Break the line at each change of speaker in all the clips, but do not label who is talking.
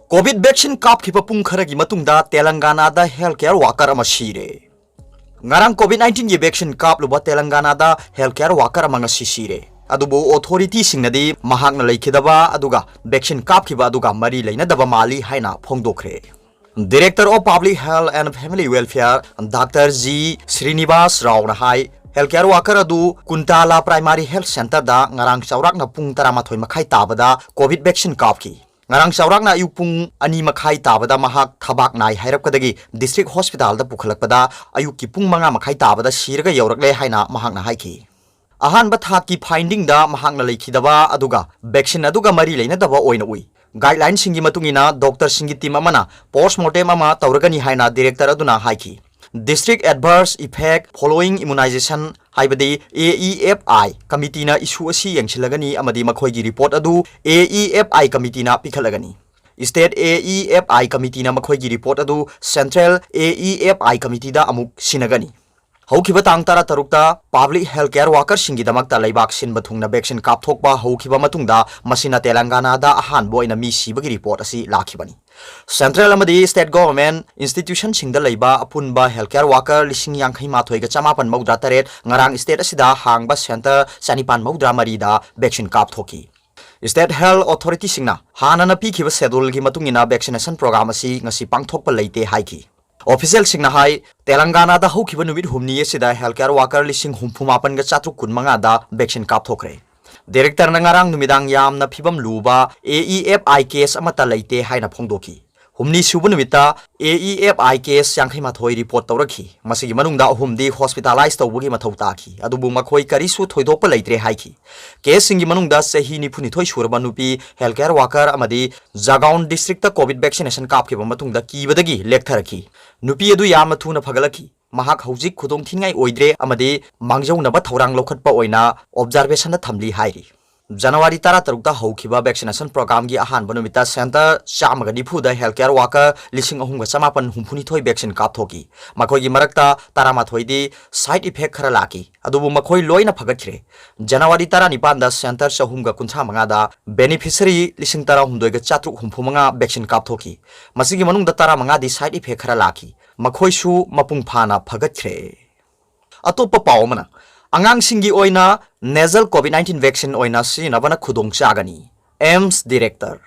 Covid vaccine कापखिबा पुंग खरगी मतुंगदा तेलंगानादा health care walker अमा सिरे ngarang COVID-19 gi vaccine kapluba Telangana health care worker amanga sisire adubu authority singnadi mahakna leikidaba aduga vaccine kapkhiba aduga mari leina daba mali haina phongdokre Director of Public Health and Family Welfare Dr. G Srinivas Rao na hai health care worker adu Kuntala Primary Health Center da ngarang saurak na pung 13 makhai tabada COVID vaccine kapki ngarang saurak na ayupung ani makhai tabada mahak thabak nai hairap kadagi district hospital da pukhalakpada ayuki pung manga makhai tabada sirga yaurakle haina mahak na haiki ahan ba thaki finding da mahak na lekhidaba aduga vaccine aduga mari leina daba oina ui guideline singi matungina doctor singi team amana postmortem ama tauragani haina director aduna haiki district adverse effect following immunization haibadi AEFI committee na issue asi yangchilagani amadi makhoi gi report adu AEFI committee na pikhalagani state AEFI committee na makhoi gi report adu central AEFI committee da amuk sinagani haukiba tang tara tarukta public health care worker singi damakta laibak sin bathungna vaccine kapthokba haukiba matungda masina Telangana da ahan boina mi sibagi report asi lakhibani Central amadi state government institution singda laiba apunba healthcare worker lising yang ma thoi ga chamapan maudra taret ngarang state asida hangba center sanipan maudra mari da vaccine kap thoki State Health Authority singna hana na pikhiba schedule gi matungina vaccination program asi ngasi pangthokpa leite haiki Official singna hai Telangana da haukiba numit humni asida healthcare worker lising humpumapan ga chatruk kunmanga da vaccine kap thokre Director na ngarang numidang yam na phibam luba AEFI case amata leite haina phongdoki humni subu numita AEFI case yangkhai mathoi report tawrakhi masigi manungda humdi hospitalize tawbugi mathau taki adubu makhoi karisu thoidokpa leitre haiki case singi manungda sehi ni phuni thoi surba nupi healthcare worker amadi Jagaon district ta covid vaccination kapkiba matungda kibadagi lektharaki nupi adu yam thuna phagalaki mahak haujik khudong thingai oidre amadi mangjaunaba thorang lokhatpa oina observation na thamli hairi January 13 ta haukiba vaccination program gi ahan banumita center chamaga difu da healthcare worker lising ahum ga chamapan humphuni thoi vaccine kap thoki makhoi gi marakta tarama thoi di side effect khara laki adubu makhoi loina phagathre January 19 da center chahum ga kuntha manga da beneficiary lising tara humdoi ga chatruk humphumanga vaccine kap thoki masigi manung da tara manga di side effect khara laki makhoi su mapung phana phagathre atopa pawmana angang singi oina nasal COVID-19 vaccine oina sinabana khudong chagani AIMS director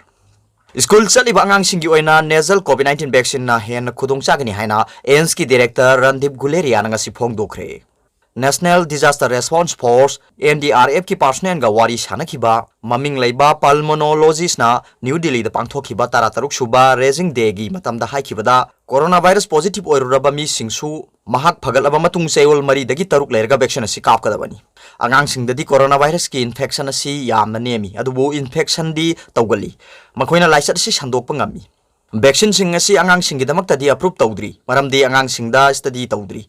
School chaliba angang singi oina nasal COVID-19 vaccine na hen khudong chagani haina AIMS ki director Randip Guleria nga si phongdokre National Disaster Response Force NDRF ki personnel ga wari sanakiba maming leiba pulmonologist na New Delhi da pangthokiba tarataruk suba raising day gi matamda haikibada coronavirus positive oiruraba mi singsu mahak phagalaba matung seol mari dagi taruk lerga vaccine asi kap kadabani angang singdadi coronavirus ki infection asi yamna nemi adubu infection di tawgali makhoina laisat si sandokpa ngami vaccine sing asi angang singi damakta di approve tawdri maramdi angang singda study tawdri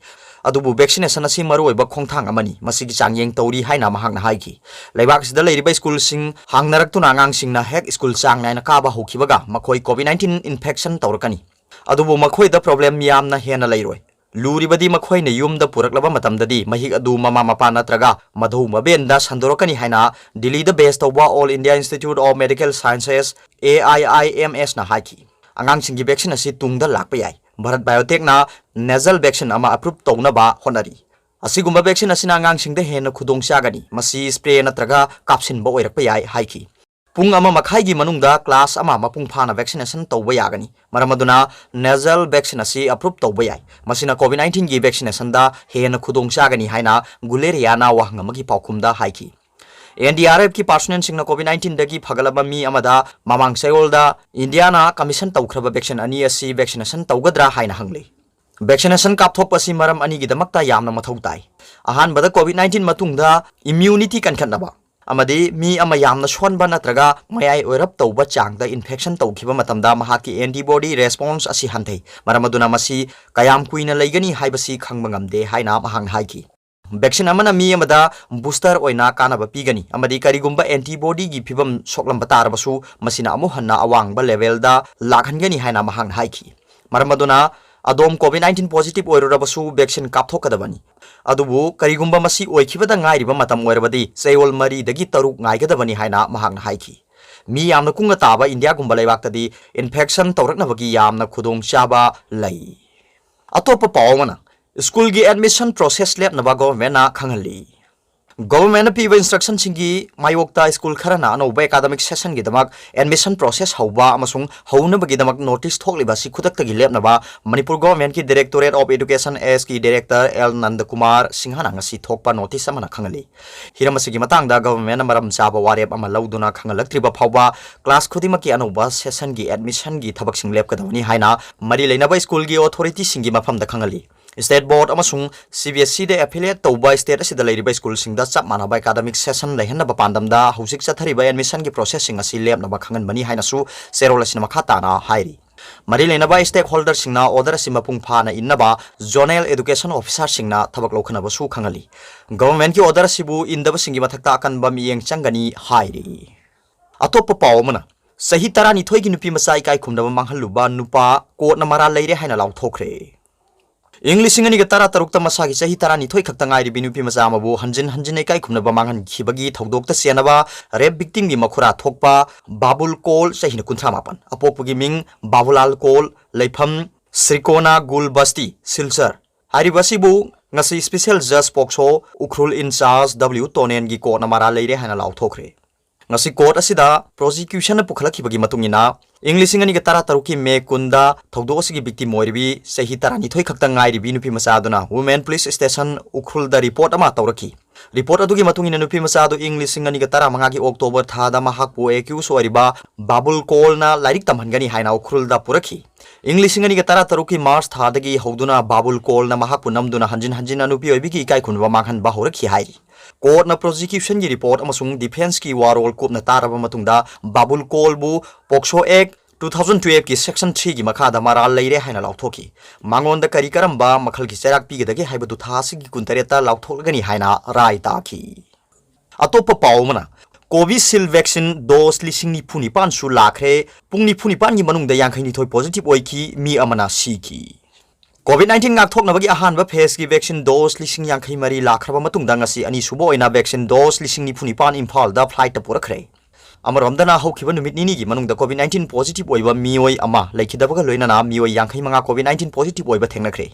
adubu vaccination asi maru oiba khongthang amani masigi changyeng tawri haina mahakna haiki leibak sida leiriba school sing hangnaraktu angang singna hek school chang naina kaba hokibaga makhoi covid-19 infection tawrakani adubu makhoi da problem yamna hena leiroi luribadi makhoi ne yumda puraklaba matamdadi mahik adu mama mapa natraga madhu mabenda sandorokani haina Delhi da base tawba All India Institute of Medical Sciences AIIMS na haiki angang singi vaccine asi tungda lakpa yai Bharat Biotech na nasal vaccine ama approve tawnaba honari asigumba vaccine asina angang singda hena khudong chagani masi spray natraga kapsin ba oirakpa yai haiki pung ama makhai gi manungda class ama mapung phana vaccination tawba yagani maramaduna nasal vaccine asi approve tawba yai masina covid-19 gi vaccination da hena khudong chagani haina Guleria na wahngamagi paukhumda haiki NDRF ki personnel singna COVID-19 dagi phagalaba mi amada mamang sayolda Indiana commission tawkhraba vaccine ani asi vaccination tawgadra haina hangle vaccination kapthok pasi maram ani gi damakta yamna mathau tai ahan bada COVID-19 matungda immunity kankhatnaba amadi mi ama yamna shonba natraga mayai oirap tawba changda infection tawkhiba matamda mahaki antibody response asi hanthei maramaduna masi kayam kuina leigani haibasi khangbangamde haina mahang haiki vaccine amana mi amada booster oina kanaba pigani amadi karigumba antibody gi phibam soklamba tarabasu masina amu hanna awangba level da lakhangani haina mahang haiki maramaduna adom covid-19 positive oirurabasu vaccine kapthokadabani adubu karigumba masi oikhibada ngairiba matam oirabadi seyol mari dagi taruk ngaigadabani haina mahang haiki mi yamna kunga taba India gumba leibak-tadi infection tawraknabagi yamna khudong chaba lei. Atopa pawmana school gi admission process lepnaba government na khangali. Government piba instruction singi mayokta school kharana no academic session gi damak admission process hauba amasung hauna bagi damak notice thokliba si khudak tagi lepnaba Manipur government ki Directorate of Education as ki Director L Nandakumar Singhana ngasi thokpa notice amana khangali. Hiramasi matangda government maram chaba warep ama lauduna khangalaktriba phawba class khudimaki anoba session gi admission gi thabak sing lepkadawni haina mari leinaba school gi authority singi mafamda khangali. State Board amasung CBSE de affiliate tauba state asida leiriba school singda chap manaba academic session lehenna bapandamda husik chathariba admission gi processing asi lepnaba khangan bani haina su serol asina makhata na hairi. Mari leinaba stakeholder singna order asima pung phana innaba zonal education officer singna thabak lokhanaba su khangali. Government ki order asibu indaba singi mathakta akan bam yeng changani hairi. Atopa pawmana sahi tarani thoi gi nupi masai kai khumdaba manghaluba nupa court na mara leire haina law thokre. English ingani ga tara tarukta masagi sahi tarani thoi khakta ngai ribi nupi macha amabu hanjin kai khumnaba manghan khibagi thodokta senaba rape victim gi makhura thokpa Babul Kol sahi na kunthra mapan apokpugi ming Babulal Kol leifam Srikona Gul Basti Silchar haribasibu ngasi special judge pokso Ukhrul in charge W Tonen gi court na mara leire hana law thokre. Ngasi court asida prosecution na pukhalakibagi matungina English ingani ga tara taruki me kunda thogdo asigi victim moiribi sahi tarani thoi khakta ngai ribi nupi macha aduna women police station Ukhrul da report ama tawraki. Report adugi matungina nupi macha adu English ingani ga tara manga gi October thada mahakpu accuse oiriba Babul Kol na lairik tamhangani haina Ukhrul da puraki. English ingani ga tara taruki March thadagi hoduna Babul Kol na mahakpu namduna hanjin nupi oibigi ikai khunwa manghan ba horaki hairi. Court na prosecution gi report amasung defense ki warol kup na taraba matungda Babul Kol bu Pokso Act 2012 ki section 3 gi makhada mara leire haina lauthoki mangonda kari karamba makhal ki serak pigedagi haibatu thasi gi kuntareta lauthogani haina rai taki. Atopa pawmana Covishield vaccine dose lisingni phuni pan su lakhre pungni phuni pan gi manungda yangkhaini thoi positive oiki mi amana siki. COVID-19 ngak thoknabagi ahanba phase gi vaccine dose lising yangkhai mari lakhraba matungda ngasi ani subo oina vaccine dose lising ni phuni pan Imphal da flight ta purakre. Amaramdana haukiba numit nini gi manungda COVID-19 positive oiba mioi ama laikhidabaga loinana mioi yangkhai manga COVID-19 positive oiba thengnakre.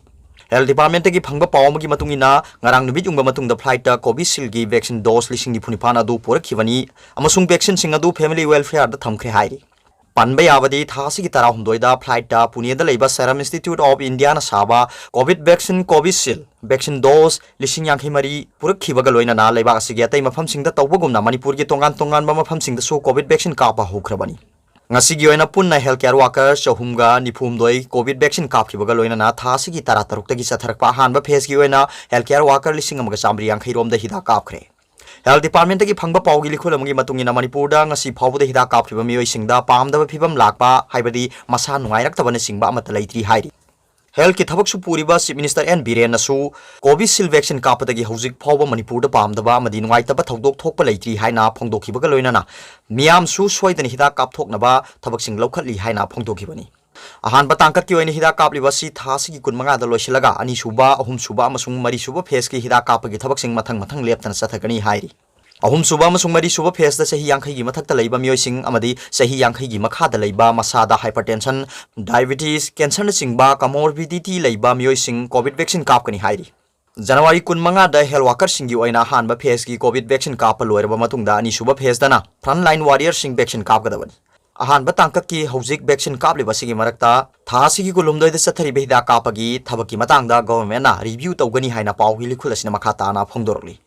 Health Department gi phangba pawmagi matungina ngarang numit ungba matungda flight ta Covishield gi vaccine dose lising ni phuni pan adu purakhibani amasung vaccine sing adu family welfare da thamkhre hairi. Panba yabadi thasi ki tara humdoida flight ta Pune da leiba Serum Institute of India na saba COVID vaccine Covishield vaccine dose lising yangkhai mari purakhibaga loinana leiba asigi atai mafam singda tawbagumna Manipur gi tongan ba mafam singda su COVID vaccine kapa hokrabani. Ngasigi oina punna healthcare worker chahumga nifumdoi COVID vaccine kapkhibaga loinana thasi ki tara tarukta gi satharakpa hanba phase gi oina healthcare worker lising amaga chamri yangkhai rom da hida kapkhre. Health Department ki phangba pawgi likhulamagi matungina Manipur da ngasi phawbuda hida kapkhiba mioi singda pamdaba phibam lakpa haibadi masa nungairaktabana singba amata leitri hairi. Health ki thabak su puriba Chief Minister N Biren nasu Covishield vaccine kapatagi hojik phawba Manipur da pamdaba amadi nungaitaba thodok thokpa leitri haina phongdokhibaga loinana miyam su soidani hida kapthoknaba thabak sing lokhatli haina phongdokhibani. Ahan batangkat ki oina hida kapli basi thasi ki kunmanga da loisilaga ani suba ahum suba amasung mari suba phase ki hida kapagi thabak sing mathang leptana sathakani hairi. Ahum suba amasung mari suba phase da sahi yangkhai gi mathakta leiba mioi sing amadi sahi yangkhai gi makha da leiba masada hypertension diabetes cancer na singba comorbidity leiba mioi sing COVID vaccine kapkani hairi. January kunmanga da health worker singi oina hanba phase ki COVID vaccine kappa loiraba matungda ani suba phase dana frontline warrior sing vaccine kapgadabani. Ahan batangkat ki hojik vaccine kapli basigi marakta thasi ki kulumdoi da sathari behida kapagi thabaki matangda government na review tawgani haina pawgi likhulasina makhata na phongdorli.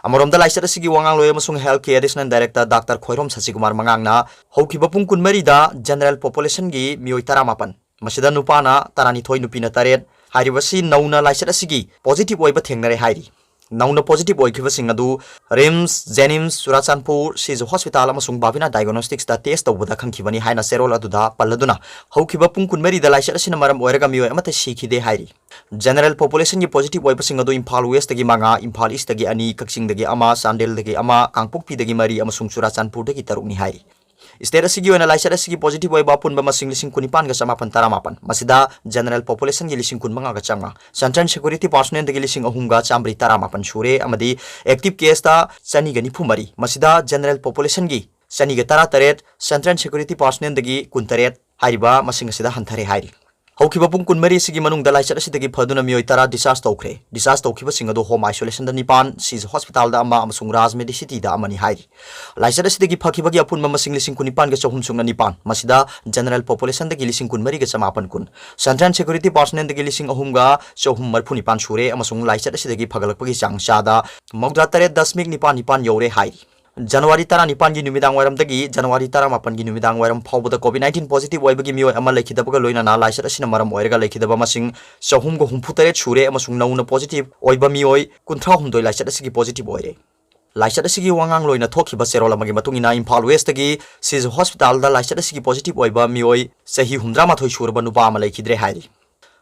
Amarom da laisar sigi wangang loya masung health care additional director Dr. Khoirom Sasikumar Mangang na haukiba pung kunmari da general population gi mioi taramapan masida nupana tarani thoi nupina taret haribasi nauna laisar sigi positive oiba thengnare hairi. Nauna positive oikiba sing adu RIMS, Jenims, Surachanpur, Sizu Hospital amasung Bavina Diagnostics da test tawbada khangkhibani haina serol aduda palladuna haukiba pung kunmari da laisar sina maram oiraga mioi amata sikhide hairi. General population gi positive oiba sing adu Imphal West dagi manga, Imphal East dagi ani, Kaksing dagi ama, Sandel dagi ama, Kangpokpi dagi mari amasung Surachanpur dagi tarukni hairi. State asigi oina laisar asigi positive oiba punba masing lising kunipan ga samapan taramapan masida general population gi lising kunmanga ga changa central security personnel dagi lising ahumga chamri taramapan sure amadi active case ta chani ga nifumari masida general population gi चनीग तरा तरेट central security personal कुंतरेट हाइरिबा मसिंग असिदा हंथरे हाइरि हौखिबा पुंग कुनमरी सिगी मनुंगदा लाइचत असिदगी फदुना मियोय तरा discharge तौखरे discharge तौखिबा सिंग अदो home isolation दा निपान सिज hospital दा अमा अमसुंग राज मेडिसिटी दा अमनि हाइरि लाइचत असिदगी फखिबगी अपुन मसिंग लिसिंग कुनिपान ग चहुम सुंग निपान मसिदा जनरल पॉपुलेशन दगी लिसिंग कुनमरी ग चमापन कुन सेंट्रल सिक्योरिटी पर्सनल दगी लिसिंग अहुम ग चहुम मरफु निपान सुरे अमसुंग लाइचत असिदगी फगलकपगी चांग चादा मौद्रा तरे 10.9 यौरे हाइरि जनवरी तरा निपान की नुमिदांग वायरम दगी जनवरी तरा मापन की नुमिदांग वायरम फाउबदा कोविड-19 पॉजिटिव वाइबगी मियोय अमा लेखिदबगा लोइना लाइचत असिना मरम ओइरगा लेखिदबा मसिंग चहुम गो हुमफु तरेट सुरे अमसुंग नौना पॉजिटिव ओइबा मियोय 38 लाइचत असिगी पॉजिटिव ओइरे लाइचत असिगी वांगांग लोइना थोखिबा सेरोल अमगी मतुंगिना इम्फाल वेस्ट दगी सिज हॉस्पिटल दा लाइचत असिगी पॉजिटिव ओइबा मियोय सही 13 सुरबा नुपा अमा लेखिद्रे हाइरि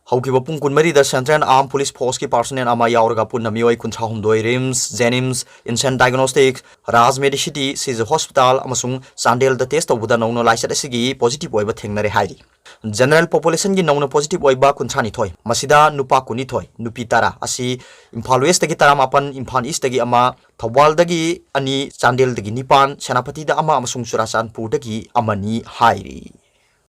हौकिबा पुंग कुनमरी द सेंट्रल आर्म पुलिस फोर्स की पर्सनल अमा यावरगा पुन्ना मियोय 38 रिम्स जेनिम्स इंसेंट diagnostic Raj Medicity Shija hospital अमसुंग चांदेल द टेस्ट तौबदा नौनो लाइचत असिगी पॉजिटिव ओइबा थेंगनरे हाइरि जनरल पॉपुलेशन की नौनो पॉजिटिव ओइबा 39 मसिदा नुपा 19 नुपी तरा असि इम्फाल वेस्ट दगी तरा मापन इम्फाल ईस्ट दगी अमा थौबाल दगी अनि चांदेल दगी निपान सेनापति दा अमा अमसुंग चुराचांदपुर दगी अमनी हाइरि।